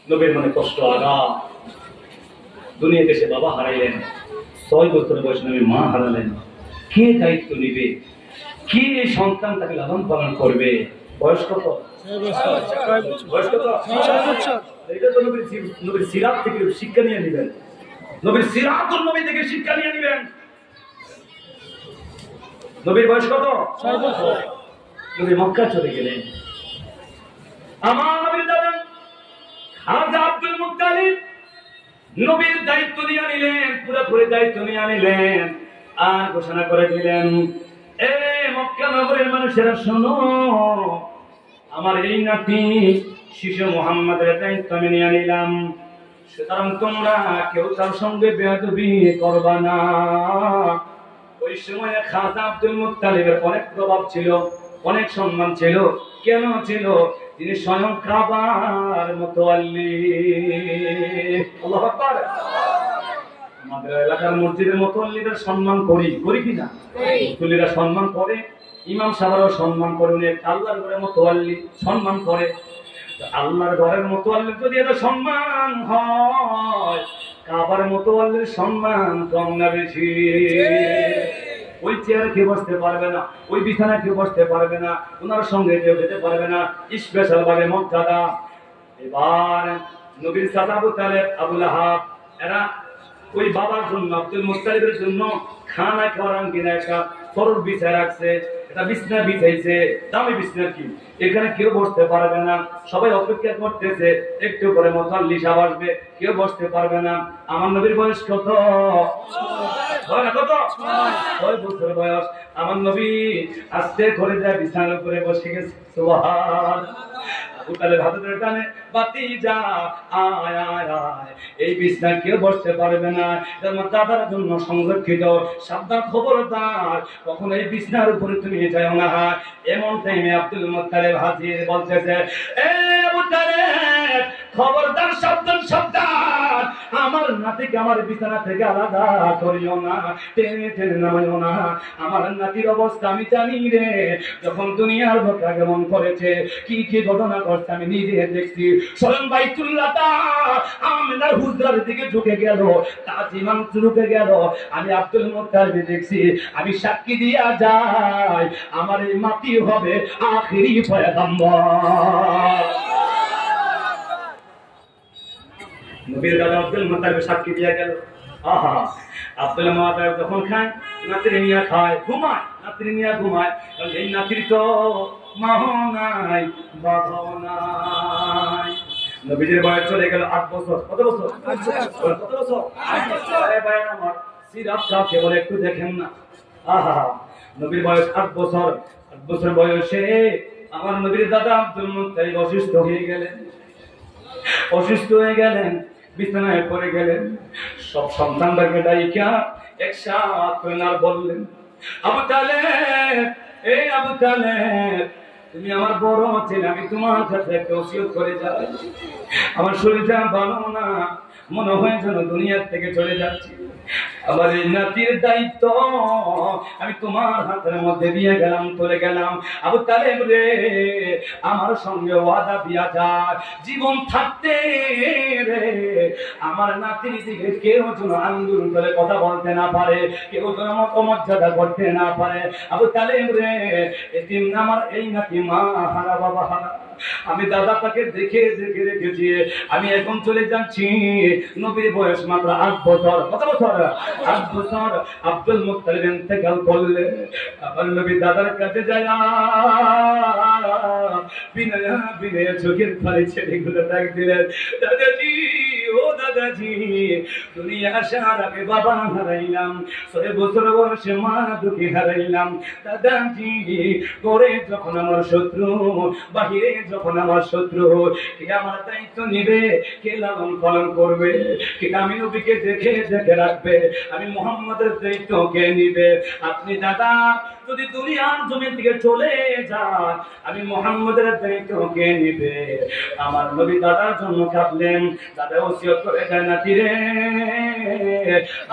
নবীর মনে কষ্ট আঘাত, দুনিয়া দেশে বাবা হারাইলেন, 6 বছর বয়সে নবী মা হারালেন, কে দায়িত্ব নিবে, কি এই সন্তান তাকে লালন পালন করবে? বয়স কত? 6 বছর। বয়স কত? 6 বছর। এটা তো নবীর সিরাত থেকে শিক্ষা নিয়ে নেবেন, নবীর সিরাতুন নবী থেকে শিক্ষা নিয়ে নেবেন। নবীর বয়স কত? 6 বছর। নবী মক্কা চলে গেলেন, আমার নবীর দাদা খাজা আব্দুল মুত্তালিব নবীর দায়িত্ব নিয়ে নিলেন, পুরোপুরি দায়িত্ব নিয়ে নিলেন, আর ঘোষণা করে দিলেন, এ মক্কা নগরের মানুষেরা শোনো, আমার এই নাতি শিশু মুহাম্মাদের দায়িত্ব আমি নিয়ে নিলাম, সুতরাং তোমরা কেউ তার সঙ্গে বেয়াদবি করবা না। ওই সময় খাজা আব্দুল মুত্তালিবের অনেক প্রভাব ছিল, অনেক সম্মান ছিল। কেন ছিল? তিনি স্বয়ং কাবার মুতাওয়াল্লি। আল্লাহু আকবার। আমাদের এলাকার মসজিদের মুতাওয়াল্লিদের সম্মান করি কিনা? মুতাওয়াল্লিরা সম্মান করে, ইমাম সাহেবরাও সম্মান করে, উনি আল্লাহর ঘরের মুতাওয়াল্লি, সম্মান করে। আল্লাহর ঘরের মুতাওয়াল্লির যদি এত সম্মান হয়, কাবার মুতাওয়াল্লির সম্মান কম না বেশি? ওই চেয়ারে কেউ বসতে পারবে না, ওই বিছানায় কেউ বসতে পারবে না, ওনার সঙ্গে কেউ যেতে পারবে না, স্পেশাল ভাবে মর্যাদা। এবার নবীর চাচা আবু তালেব, আবু লাহাব, এরা ওই বাবার জন্য, আব্দুল মুত্তালিবের জন্য খানা খাওয়ার কিনা একটা সরল বিছায় রাখছে, একটা বিছনা বিছাইছে, দামি বিছনা কি, এখানে কেউ বসতে পারবে না। সবাই অপেক্ষা করতেছে একটু পরে মুতাওয়াল্লি সাহেব আসবে, কেউ বসতে পারবে না। আমার নবীর বয়স কত? কত? 6 বছর বয়স। আমার নবী আস্তে করে যায় বিছানার উপরে বসে গেছে। সুবহানাল্লাহ। আবু তালেব হাতে ধরে টানে, ভাতিজা আয় আয় আয়, এই বিছানায় কেউ বসতে পারবে না, আমার দাদার জন্য সংরক্ষিত, সাবধান, খবরদার কখনো এই বিছানার উপরে তুমি যাও না। এমন টাইমে আব্দুল মুত্তালিব হাজির, বলতেছে, এ আবু তালেব, খবরদার, সাবধান সাবধান, আমার নাতিকে আমার বিছানা থেকে আলাদা করিও না, টেনে টেনে নামাইও না। আমার নাতির অবস্থা আমি জানি রে, যখন দুনিয়ার বুকে আগমন করেছে, কি কি ঘটনা ঘটছে আমি নিজে দেখছি। স্বয়ং বাইতুল্লাহটা আমিনার হুজরার দিকে ঢুকে গেল, তাজ ইমাম ঢুকে গেল, আমি আব্দুল মুত্তালিব দেখছি। আমি সাক্ষী দিয়া যাই, আমার এই মাটি হবে আখিরি পয়গম্বর। নবীর দাদা আব্দুল মুত্তালিব সাক্ষী দিয়া গেল। আহা, আব্দুল মুত্তালিব যখন খায়, নাতির নিয়া খায়, ঘুমায়, নাতির নিয়া ঘুমায়, কারণ এই নাতির তো মাও নাই, বাবাও নাই। নবীর বয়স চলে গেল 8 বছর। কত বছর? 8 বছর। কত বছর? 8 বছর। আরে ভাই আমার সিরাতটা কেবল একটু দেখেন না। আহা, নবীর বয়স 8 বছর। 8 বছর বয়সে আমার নবীর দাদা আব্দুল মুত্তালিব অসুস্থ হয়ে গেলেন। অসুস্থ হয়ে গেলেন, বিছানায় পড়ে গেলেন। সব সন্তানদেরকে ডাইকা একসাথে না বললেন, আবু তালেব, এই আবু তালেব, তুমি আমার বড় ছেলে, আমি তোমার কাছে একটা ওসিয়ত করে যাই। আমার শরীরটা ভালো না, মনে হয় যেন দুনিয়ার থেকে চলে যাচ্ছি। আমার এই নাতির দায়িত্ব আমি তোমার হাতের মধ্যে দিয়ে গেলাম, চলে গেলাম। আবু তালেব রে, আমার সঙ্গে ওয়াদা দিয়া যায়, জীবন থাকতে রে আমার নাতির দিকে কেউ যেন আঙ্গুল করে কথা বলতে না পারে, কেউ যেন অমর্যাদা করতে না পারে। আবু তালেব রে, এদিন আমার এই নাতি মা হারা, বাবা হারা, আমি দাদাটাকে দেখে দেখে রেখেছি। আমি এখন চলে যাচ্ছি। নবীর বয়স মাত্র 8 বছর। কত বছর? 8 বছর। আব্দুল মুত্তালিব ইন্তেকাল করলে আবার নবী দাদার কাছে যায়, বিনয়া বিনয়া চোখের পানি ছেড়ে গুলো ডাক দিলেন, দাদাজি, ও দাদাজি, দুনিয়া আসার আগে বাবা হারাইলাম, 6 বছর বয়সে মা দুঃখী হারাইলাম। দাদাজি, করে যখন আমার শত্রু, বাহিরে যখন আমার শত্রু, কে আমার দায়িত্ব নিবে, কে লালন পালন করবে, কে আমি নবীকে দেখে দেখে রাখবে, আমি মুহাম্মাদের দায়িত্ব কে নিবে? আপনি দাদা যদি দুনিয়ার জমিন থেকে চলে যান, আমি মুহাম্মাদের দায়িত্ব কে নিবে? আমার নবী দাদার জন্য কাঁদলেন। দাদা ওসিয়ত করে যায়, নাতি রে,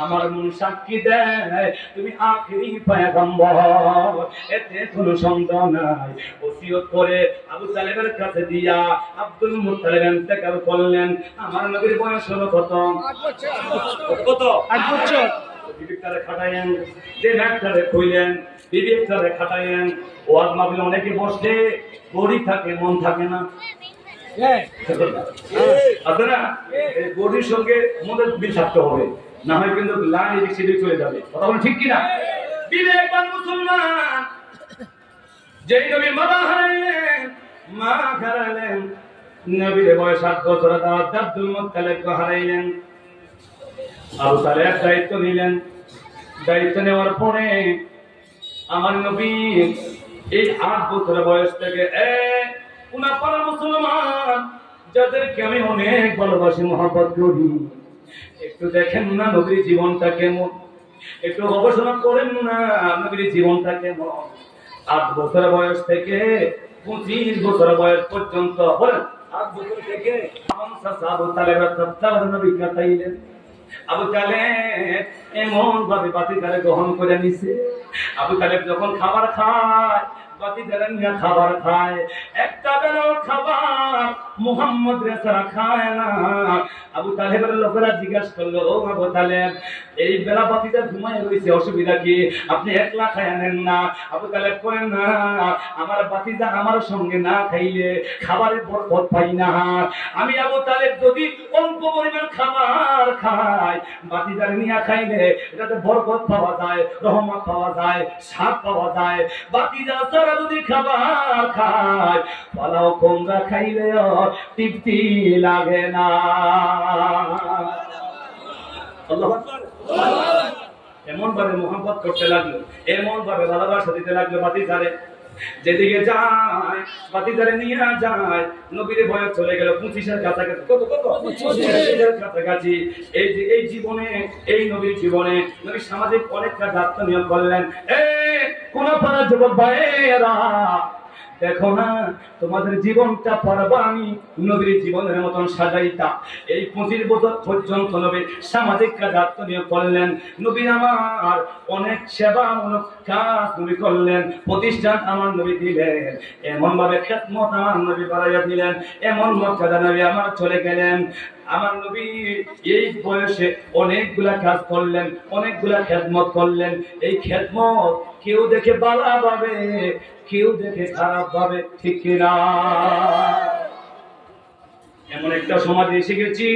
আমার মন সাক্ষী দেয় তুমি আখিরি পয়গম্বর, এতে কোনো সন্দেহ নাই। ওসিয়ত করে আবু তালেবের কাছে দিয়া আব্দুল মুত্তালিব ইন্তেকাল করলেন। আমার নবীর বয়স হলো কত? 8 বছর। কত? 8 বছর। বিবেকটারে খাটাইলেন, যে ব্যাগটারে খুইলেন, বিবেকটারে খাটাইলেন। ওয়াজ মাহফিলে অনেকে বসলে বড়ি থাকে, মন থাকে না। আছে না? এই বডির সঙ্গে মনের মিল থাকতে হবে, না হয় কিন্তু লাইন এদিক সেদিক চলে যাবে। কথা বলেন ঠিক কিনা? বিবেকবান মুসলমান, যেই নবীর বাবা হারাইলেন, মা হারাইলেন, নবীর বয়স 8 বছর, আব্দুল মুত্তালিবকে হারাইলেন। আবু তালেব দায়িত্ব নিলেন। দায়িত্ব নেওয়ার পরে আমার নবী এই 8 বছর বয়স থেকে উনাপাড়া মুসলমান যাদেরকে আমি অনেক ভালোবাসি, মহব্বত করি, একটু দেখেন না নবীর জীবনটা কেমন, একটু গবেষণা করেন না নবীর জীবনটা কেমন। 8 বছর বয়স থেকে 25 বছর বয়স পর্যন্ত, বলেন 8 বছর থেকে আবু তালেবের তত্ত্বাবধানে নবী কাটাইলেন। আবু তালেব এমন ভাবে বাতিদারে গ্রহণ করে নিছে, আবু তালেব যখন খাবার খায় বাতিদারে নিয়ে খাবার খায়, একটা বেলাও খাবার মুহাম্মদ রেসারা খায় না। আবু তালেবের লোকেরা জিজ্ঞাসা করলো, ও আবু তালেব, এই বেলা বাতিদার ঘুমায় রয়েছে, অসুবিধা কি? আপনি একলা খায় নেন না? আবু তালেব করেন না, আমার বাতিদা আমার সঙ্গে না খাইলে খাবারের বরকত পাই না। আমি আবু তালেব যদি অল্প পরিমাণ খাবার খাই, বাতিদার নিয়ে খাইলে এটাতে বরকত পাওয়া যায়, রহমত পাওয়া যায়, স্বাদ পাওয়া যায়। বাতিদা ছাড়া যদি খাবার খায়, পালাও কোমরা খাইলেও তৃপ্তি লাগে না। আল্লাহু আকবার। এমন ভাবে মোহাম্মত করতে লাগলো, এমন ভাবে ভালোবাসা দিতে লাগলো বাতিদারে। যেদিকে যায় বাতিদারে নিয়ে যায়, নবীর বয়স চলে গেল 25-এর কাছাকাছি। কত 25-এর কাছাকাছি। এই জীবনে, এই নবীর জীবনে নবী সামাজিক অনেক কাজ আত্মনিয়োগ করলেন। কোন পাড়ার যুবক ভাইয়েরা, দেখো না, তোমাদের জীবনটা পারবো আমি নবীর জীবনের মতন সাজাইতা। এই 25 বছর পর্যন্ত নবী সামাজিক কাজ আত্মনিয়োগ করলেন। নবী আমার অনেক সেবামূলক কাজ নবী করলেন, প্রতিষ্ঠান আমার নবী দিলেন, এমন ভাবে খেদমত আমার নবী বাড়াইয়া দিলেন, এমন মর্যাদা নবী আমার চলে গেলেন। আমার নবী এই বয়সে অনেকগুলা কাজ করলেন, অনেকগুলা খেদমত করলেন। এই খেদমত কেউ দেখে বালা ভাবে, কেউ দেখে খারাপ ভাবে, ঠিক কিনা? এমন একটা সমাজে এসে গেছি,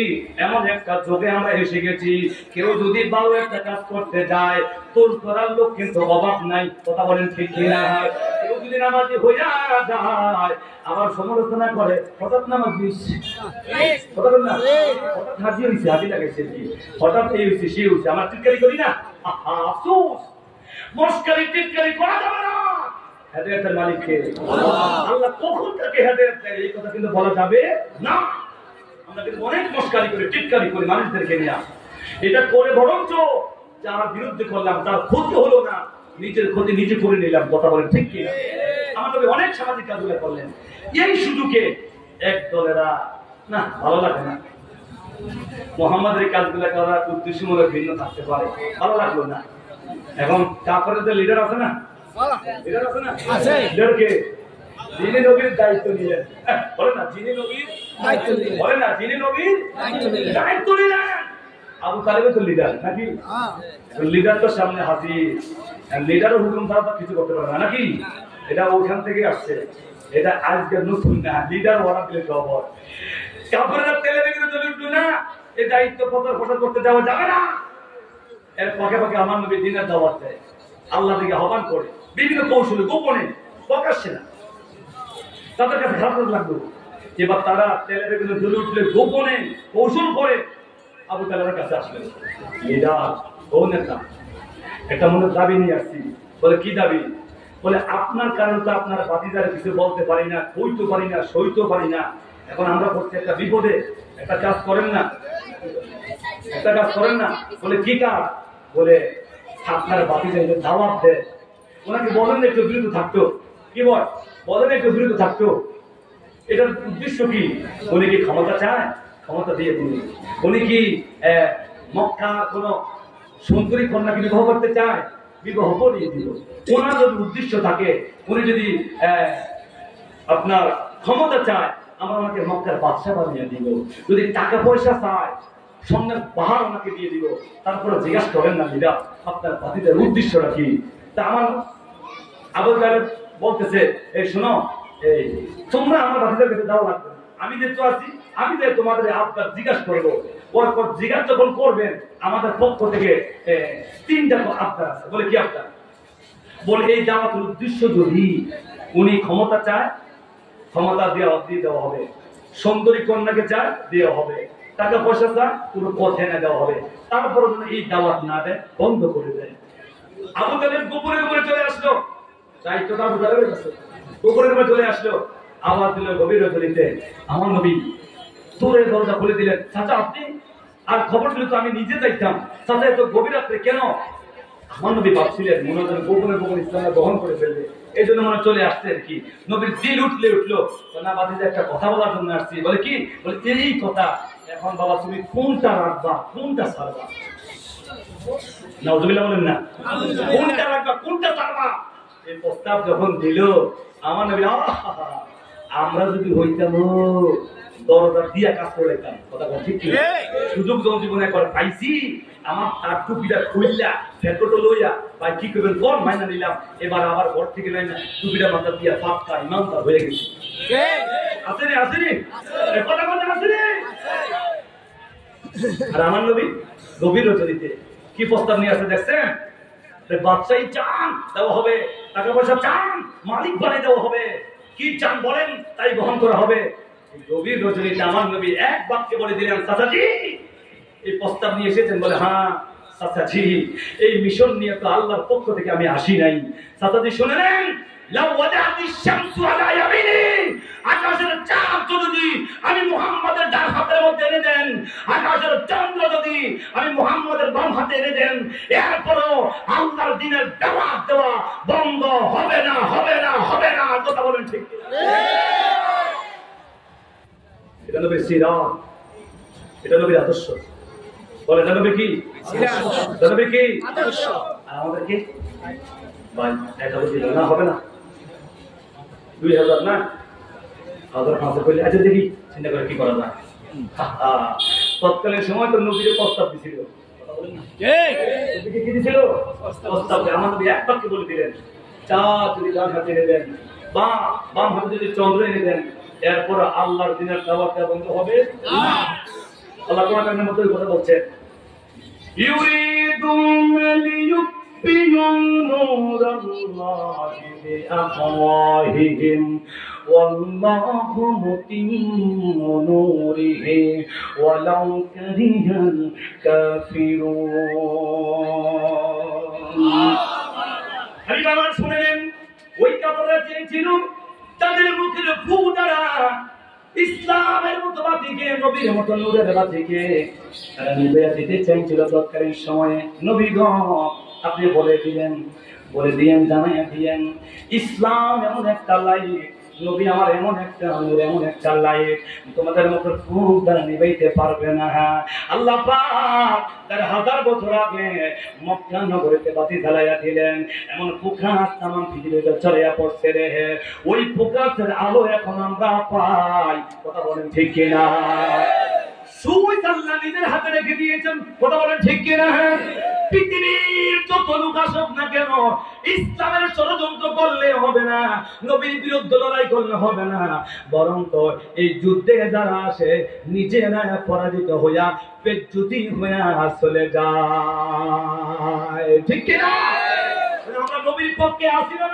এমন একটা যুগে আমরা এসে গেছি, কেউ যদি ভালো একটা কাজ করতে যায়, তোর করার লোক কিন্তু অভাব নাই, কথা বলেন ঠিক কিনা? কেউ যদি নামাজি হইয়া যায়, আবার সমালোচনা করে, হঠাৎ নামাজ দিচ্ছে, কথা বল না, হঠাৎ হাজির হয়েছে, হাজির লাগাইছে, হঠাৎ এই হয়েছে, সে হয়েছে, আমার টিটকারি করি না, আফসোস, মস্কারি টিটকারি করা যাবে না। হেদায়েতের মালিক কে? আল্লাহ। কখন তাকে হেদায়েত দেয় এই কথা কিন্তু বলা যাবে না। আমরা কিন্তু অনেক মস্কারি করে, টিটকারি করে মানুষদেরকে নিয়ে, এটা করে বরঞ্চ যারা বিরুদ্ধে করলাম তার ক্ষতি হলো না, নিজের ক্ষতি নিজে করে নিলাম, কথা বলেন ঠিক কি? আমার নবী অনেক সামাজিক কাজগুলো করলেন। এই সুযোগে এক দলেরা না, ভালো লাগে না, মুহাম্মাদের কাজগুলো করার উদ্দেশ্যমূলক ভিন্ন থাকতে পারে, ভালো লাগলো না। এখন কাফেরদের লিডার আছে না, লিডার আছে না, লিডারকে যিনি নবীর দায়িত্ব নিলেন, বলে না যিনি নবীর দায়িত্ব নিলেন, বলে না যিনি নবীর দায়িত্ব নিলেন, আবু তালেব তো লিডার নাকি? লিডার তো সামনে হাজির, লিডারও হুকুম ছাড়া তো কিছু করতে পারে না নাকি? এটা ওখান থেকে আসছে, এটা আজকে নতুন না, লিডার ওরা দিলে খবর। কাফেররা তেলে বেগুনে জ্বলে উঠলো না, এই দায়িত্ব প্রচার করতে যাওয়া যাবে না। এর পাকে পাকে আমার নবী দিনের দাওয়াত দেয়, আল্লাহ থেকে আহ্বান করে, বিভিন্ন কৌশলে, গোপনে, প্রকাশ্যে না। তাদের কাছে খারাপ লাগলো, এবার তারা তেলে বেগুনে জ্বলে উঠলে গোপনে কৌশল করে আবু তালেবের কাছে আসলেন। লিডার, ও নেতা, একটা মনে দাবি নিয়ে আসছি। বলে কি দাবি? বলে আপনার কারণ তো আপনার বাতিদারে কিছু বলতে পারি না, কইতে পারি না, সইতে পারি না। এখন আমরা করছি একটা বিপদে, একটা কাজ করেন না, একটা কাজ করেন না। বলে কি কাজ? বলে আপনার বাতিদারে দাওয়াত দেয়, ওনাকে বলেন একটু বিরত থাকতো। কি বলেন একটু বিরত থাকতো। এটার উদ্দেশ্য কি? উনি কি ক্ষমতা চায়? ক্ষমতা দিয়ে দিন। উনি কি মক্কা কোন সুন্দরী কন্যাকে বিবাহ করতে চায়? বিবাহ করিয়ে দিল। ওনার যদি উদ্দেশ্য থাকে, উনি যদি আপনার ক্ষমতা চায়, আমরা ওনাকে মক্কার বাদশা বানিয়ে দিব। যদি টাকা পয়সা চায়, সঙ্গে পাহাড় ওনাকে দিয়ে দিব। তারপরে জিজ্ঞাসা করেন না লিডার, আপনার বাতিদের উদ্দেশ্যটা কি? তা আমার আবু তালেব বলতেছে, এই শোনো, এই তোমরা আমার বাতিদের কাছে যাওয়া লাগবে, আমি যেহেতু আছি, আমি যে তোমাদের আপনার জিজ্ঞাসা করবো। ওর জিজ্ঞাসা যখন করবেন, আমাদের পক্ষ থেকে 3টা আপনার আছে। বলে কি আপনার? বলে এই দাওয়াতের উদ্দেশ্য যদি উনি ক্ষমতা চায়, ক্ষমতা দেওয়া হবে। সুন্দরী কন্যাকে চায়, দেওয়া হবে। টাকা পয়সা চায়, পুরো পথে না দেওয়া হবে। তারপরে যদি এই দাওয়াত না দেয়, বন্ধ করে দেয়। আবু তালেব গোপনে গোপনে চলে আসলো, দায়িত্বটা আবু তালেবের কাছে। গোপনে গোপনে চলে আসলো, আওয়াজ দিল গভীর রজনীতে, আমার নবী দূরের দরজা খুলে দিলেন। চাচা আপনি? আর খবর দিলে তো আমি নিজে যাইতাম। চাচা এত গভীর রাত্রে কেন? আমার নবী ভাবছিলেন মনে হয় গোপনে গোপনে ইসলাম গ্রহণ করে ফেলবে, এই জন্য মনে চলে আসছে আর কি। নবীর দিল উঠলো, না বাতিজা একটা কথা বলার জন্য আসছি। বলে কি? বলে এই কথা, এখন বাবা তুমি কোনটা রাখবা কোনটা ছাড়বা? নাউজুবিল্লাহ বলেন না, কোনটা রাখবা কোনটা ছাড়বা? এই প্রস্তাব যখন দিল আমার নবী, আমরা যদি হইতাম দরজা দিয়া কাজ করে দিতাম। কথা বল ঠিক কি? সুযোগ যখন জীবনে একবার পাইছি, আমার তার টুপিটা খুললা ফেটোটো লইয়া ভাই কি করবেন কোন মাইনা নিলাম, এবার আবার ঘর থেকে নাই না টুপিটা মাথা দিয়া পাক্কা ইমানদার হয়ে গেছি। আসেনি আসেনি কথা বলতে আসেনি? আর আমার নবী গভীর রচনীতে কি প্রস্তাব নিয়ে আসে দেখছেন? বাদশাহী চান দেওয়া হবে, টাকা পয়সা চান মালিক বানিয়ে দেওয়া হবে, কি চান বলেন তাই গ্রহণ করা হবে। গভীর রজনীতে আমার নবী এক বাক্যে বলে দিলেন, চাচাজি এই প্রস্তাব নিয়ে এসেছেন? বলে হ্যাঁ চাচাজি, এই মিশন নিয়ে তো আল্লাহর পক্ষ থেকে আমি আসি নাই। চাচাজি শুনে নেন, আকাশের চাঁদ যদি আমি মুহাম্মাদের ডান হাতের মধ্যে এনে দেন, আকাশের চন্দ্র যদি আমি মুহাম্মাদের বাম হাতে এনে দেন, এরপরও আল্লাহর দ্বীনের দাওয়াত দেওয়া বন্ধ হবে না হবে না হবে না। কথা বলেন ঠিক? এটা নবীর সিরাত, এটা নবীর আদর্শ। বলে এটা নবী কি? এটা নবী কি আদর্শ। আর আমাদের কি ভাই এটা বলি না হবে না 2000 না 1500 কইলে আচ্ছা দেখি চিন্তা করে কি করা যায়। তৎকালীন সময় তো নবীর প্রস্তাব দিছিল, কথা বলেন না ঠিক? কি দিছিল প্রস্তাব? আমার নবী এক বাক্যে বলে দিলেন, চাঁদ যদি ডান হাতে এনে দেন, বাম হাতে যদি চন্দ্র এনে দেন, এরপর আল্লাহর দ্বীনের দাওয়াত বন্ধ হবে না। আল্লাহ কোরআনের মধ্যে কথা বলছেন, ইউরিদুনা লিয়ুতফিউ নূরাল্লাহি বিআফওয়াহিহিম ওয়াল্লাহু মুতিম্মু নূরিহি ওয়ালাউ কারিহাল কাফিরুন। হাবিবান শুনেন, ওই কাফেররা চেয়েছিল তাদের মুখের ফু দ্বারা ইসলামের মতো বাতিকে, নবীর মতো নূরের বাতিকে তারা নিভিয়ে দিতে চাইছিল। তৎকালীন সময়ে নবীগণ আপনি বলে দিয়েন জানাইয়া দিয়েন, ইসলাম এমন একটা লাইট, নবী আমার এমন একটা নূর, এমন একটা লাইট, তোমাদের মতো ফুক দ্বারা নিভাইতে পারবে না। আল্লাহ পাক 1000 বছর আগে মক্কা নগরীতে বাতি জ্বালাইয়া দিলেন, এমন ফুকাত তামাম পৃথিবীতে ছড়িয়ে পড়ছে রে। ওই ফুকাতের আলো এখন আমরা পাই। কথা বলেন ঠিক কিনা? সুইচ আল্লাহ নিজের হাতে রেখে দিয়েছেন। কথা বলেন ঠিক কিনা? পৃথিবীর যত লোক আসুক না কেন, ইসলামের ষড়যন্ত্র করলে হবে না, নবীর বিরুদ্ধে লড়াই করলে হবে না, বরং তো এই যুদ্ধে যারা আসে নিজেরা পরাজিত হইয়া পেট্যুতি হইয়া চলে যায়। ঠিক কিনা? আমরা নবীর পক্ষে আসি না?